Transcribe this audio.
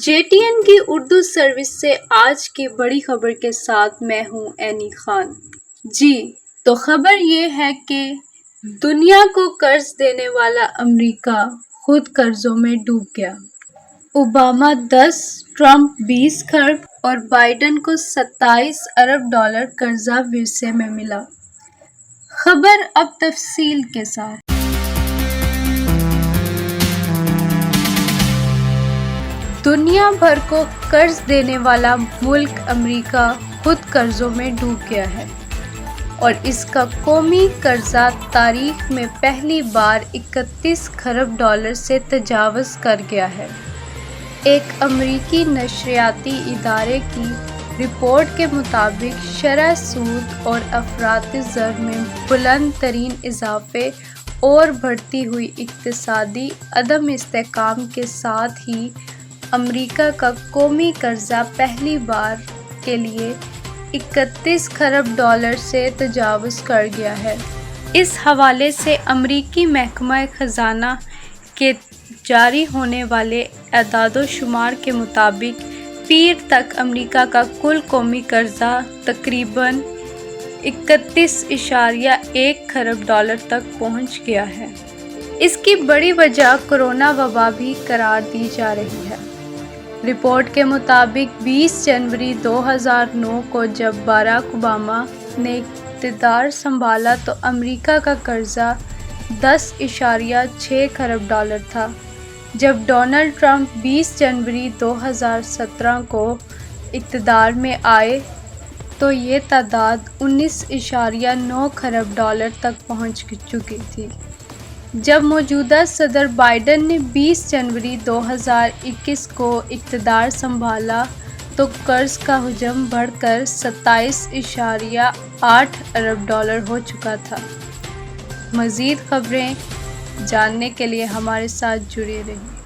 JTN کی Urdu service سے آج کی بڑی خبر کے ساتھ میں ہوں اینی خان۔ تو خبر یہ ہے کہ دنیا کو قرض دینے والا امریکہ خود قرضوں میں ڈوب گیا۔ اوباما 10، ٹرمپ 20 کھرب اور بائیڈن کو 27 ارب ڈالر قرضہ ورثے میں ملا۔ خبر اب تفصیل کے ساتھ۔ دنیا بھر کو قرض دینے والا ملک امریکہ خود قرضوں میں ڈوب گیا ہے اور اس کا قومی قرضہ تاریخ میں پہلی بار 31 کھرب ڈالر سے تجاوز کر گیا ہے۔ ایک امریکی نشریاتی ادارے کی رپورٹ کے مطابق شرح سود اور افراط زر میں بلند ترین اضافے اور بڑھتی ہوئی اقتصادی عدم استحکام کے ساتھ ہی امریکہ کا قومی قرضہ پہلی بار کے لیے 31 کھرب ڈالر سے تجاوز کر گیا ہے۔ اس حوالے سے امریکی محکمہ خزانہ کے جاری ہونے والے اعداد و شمار کے مطابق پیر تک امریکہ کا کل قومی قرضہ تقریباً 31.1 کھرب ڈالر تک پہنچ گیا ہے۔ اس کی بڑی وجہ کورونا وبا بھی قرار دی جا رہی ہے۔ رپورٹ کے مطابق 20 جنوری 2009 کو جب باراک اوباما نے اقتدار سنبھالا تو امریکہ کا قرضہ 10.6 کھرب ڈالر تھا۔ جب ڈونلڈ ٹرمپ 20 جنوری 2017 کو اقتدار میں آئے تو یہ تعداد 19.9 کھرب ڈالر تک پہنچ چکی تھی۔ جب موجودہ صدر بائیڈن نے 20 جنوری 2021 کو اقتدار سنبھالا تو قرض کا حجم بڑھ کر 27.8 ارب ڈالر ہو چکا تھا۔ مزید خبریں جاننے کے لیے ہمارے ساتھ جڑے رہیں۔